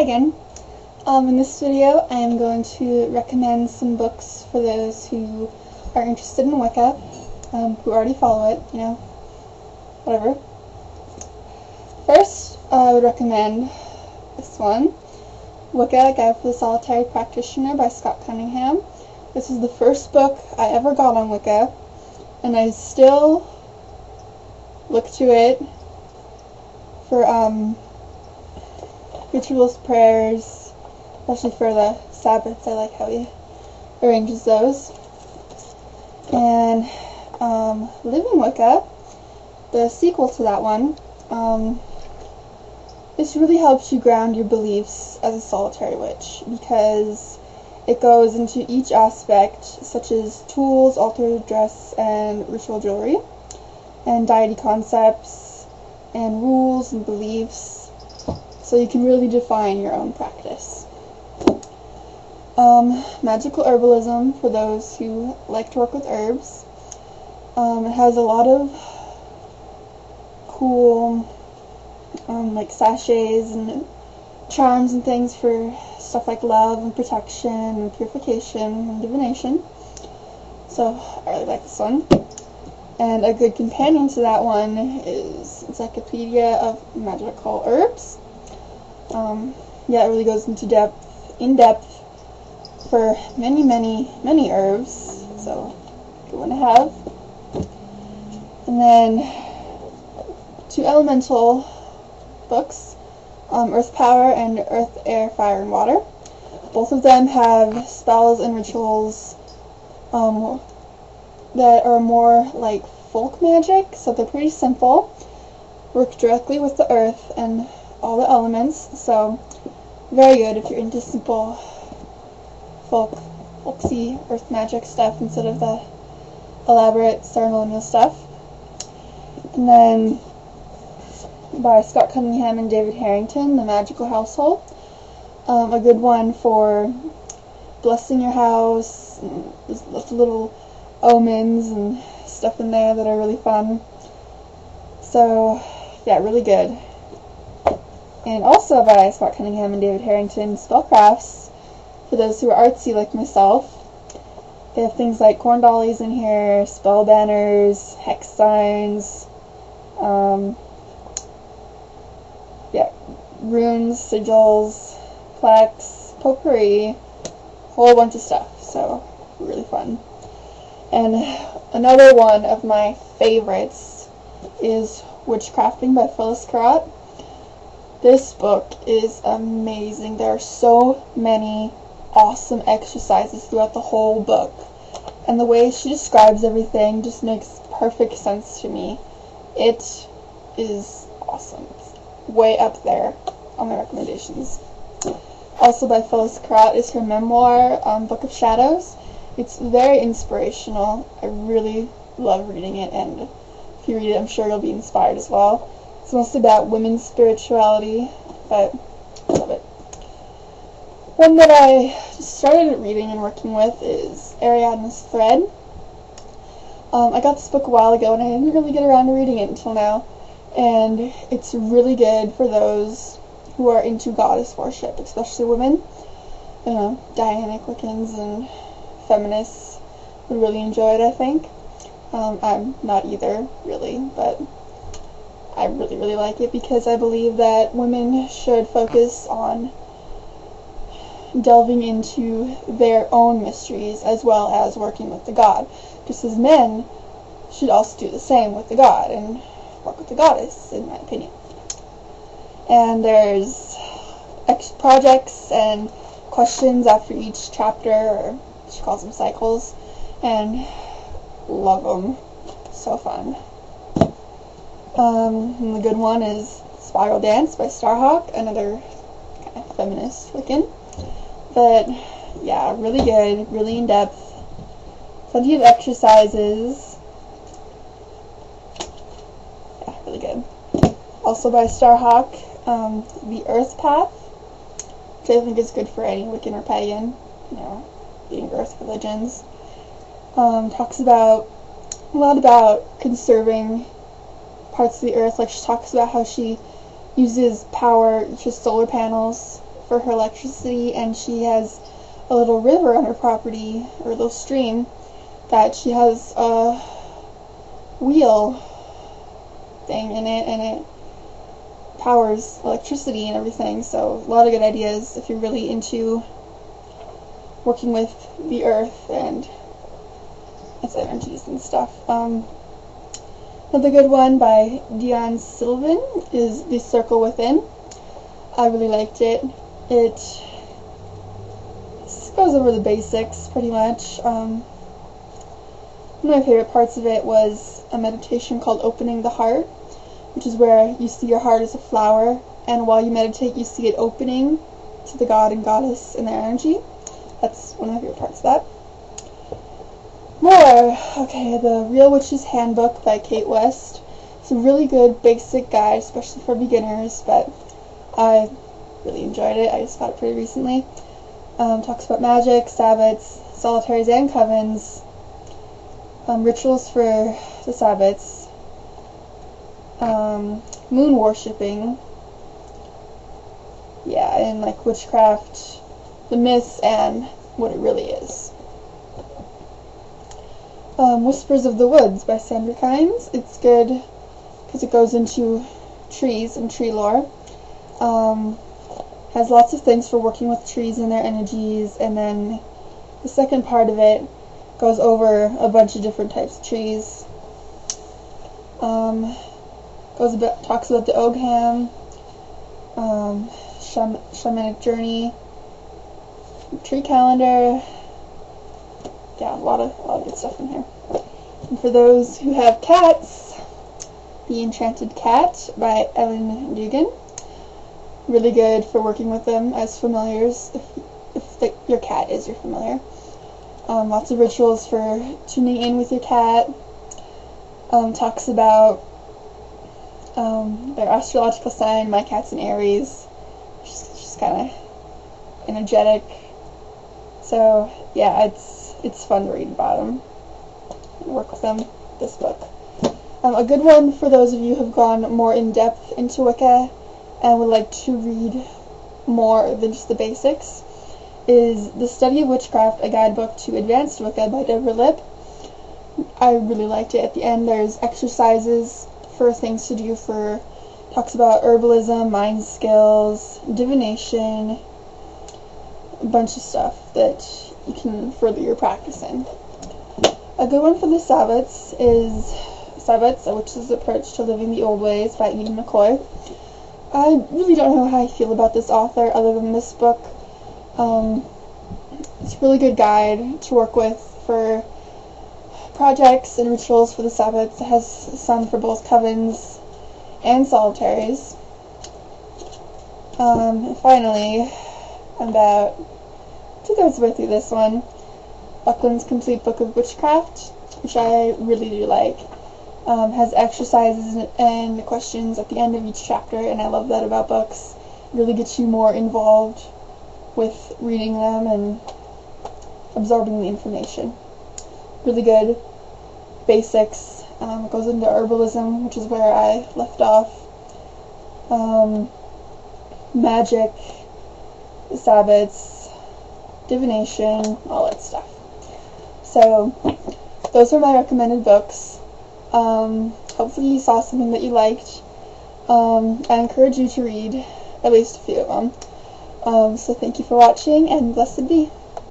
Pagan. In this video I am going to recommend some books for those who are interested in Wicca, who already follow it, you know, whatever. First, I would recommend this one, Wicca, Guide for the Solitary Practitioner by Cunningham. This is the first book I ever got on Wicca, and I still look to it for rituals, prayers, especially for the Sabbats. I like how he arranges those. And Living Wicca, the sequel to that one, this really helps you ground your beliefs as a solitary witch, because it goes into each aspect, such as tools, altar dress, and ritual jewelry, and deity concepts, and rules and beliefs, so you can really define your own practice. Magical herbalism for those who like to work with herbs. It has a lot of cool like sachets and charms and things for stuff like love and protection and purification and divination. So I really like this one. And a good companion to that one is Encyclopedia of Magical Herbs. Yeah, it really goes into in depth for many herbs, so good one to have. And then two elemental books, Earth Power and Earth, Air, Fire, and Water. Both of them have spells and rituals that are more like folk magic, so they're pretty simple, work directly with the earth and all the elements, so very good if you're into simple folksy earth magic stuff instead of the elaborate ceremonial stuff. And then by Scott Cunningham and David Harrington, The Magical Household, a good one for blessing your house, and there's lots of little omens and stuff in there that are really fun. So yeah, really good. And also by Scott Cunningham and David Harrington, Spellcrafts, for those who are artsy like myself. They have things like corn dollies in here, spell banners, hex signs, yeah, runes, sigils, plaques, potpourri, whole bunch of stuff. So really fun. And another one of my favorites is Witchcrafting by Phyllis Curott. This book is amazing. There are so many awesome exercises throughout the whole book, and the way she describes everything just makes perfect sense to me. It is awesome. It's way up there on my recommendations. Also by Phyllis Curott is her memoir, Book of Shadows. It's very inspirational. I really love reading it, and if you read it, I'm sure you'll be inspired as well. It's mostly about women's spirituality, but I love it. One that I just started reading and working with is Ariadne's Thread. I got this book a while ago, and I didn't really get around to reading it until now, and it's really good for those who are into goddess worship, especially women. You know, Dianna Wiccans and feminists would really enjoy it, I think. I'm not either, really, but I really like it because I believe that women should focus on delving into their own mysteries as well as working with the god, just as men should also do the same with the god and work with the goddess, in my opinion. And there's projects and questions after each chapter, or she calls them cycles, and love them. So fun. And the good one is Spiral Dance by Starhawk, another kind of feminist Wiccan. But yeah, really good, really in depth, plenty of exercises. Yeah, really good. Also by Starhawk, The Earth Path, which I think is good for any Wiccan or Pagan, you know, being earth religions. Talks about a lot about conserving parts of the earth. Like, she talks about how she uses power, just solar panels for her electricity, and she has a little river on her property, or a little stream, that she has a wheel thing in it, and it powers electricity and everything. So a lot of good ideas if you're really into working with the earth and its energies and stuff. Another good one by Dianna Sylvan is The Circle Within. I really liked it. It goes over the basics pretty much. One of my favorite parts of it was a meditation called Opening the Heart, which is where you see your heart as a flower, and while you meditate you see it opening to the god and goddess and their energy. That's one of my favorite parts of that. More. Okay, The Real Witch's Handbook by Kate West. It's a really good basic guide, especially for beginners, but I really enjoyed it. I just got it pretty recently. Talks about magic, Sabbats, solitaries and covens, rituals for the Sabbats, moon worshipping, yeah, and like witchcraft, the myths, and what it really is. Whispers of the Woods by Sandra Kynes. It's good because it goes into trees and tree lore. Has lots of things for working with trees and their energies, and then the second part of it goes over a bunch of different types of trees. Talks about the Ogham, shamanic journey, tree calendar. Yeah, a lot of good stuff in here. And for those who have cats, The Enchanted Cat by Edain Dugan. Really good for working with them as familiars, if your cat is your familiar. Lots of rituals for tuning in with your cat. Talks about their astrological sign. My cat's an Aries. She's kind of energetic. So yeah, it's fun to read about them and work with them. This book. A good one for those of you who have gone more in depth into Wicca and would like to read more than just the basics is The Study of Witchcraft, a Guidebook to Advanced Wicca by Deborah Lipp. I really liked it. At the end there's exercises for things to do for, talks about herbalism, mind skills, divination, a bunch of stuff that you can further your practice in. A good one for the Sabbats is Sabbats, a Witch's Approach to Living the Old Ways by Edain McCoy. I really don't know how I feel about this author other than this book. It's a really good guide to work with for projects and rituals for the Sabbats. It has some for both covens and solitaries. And finally, I'm about 2/3 of the way through this one, Buckland's Complete Book of Witchcraft, which I really do like. Has exercises and questions at the end of each chapter, and I love that about books. It really gets you more involved with reading them and absorbing the information. Really good basics. It goes into herbalism, which is where I left off. Magic, Sabbats, divination, all that stuff. So those are my recommended books. Hopefully you saw something that you liked. I encourage you to read at least a few of them. So thank you for watching, and blessed be.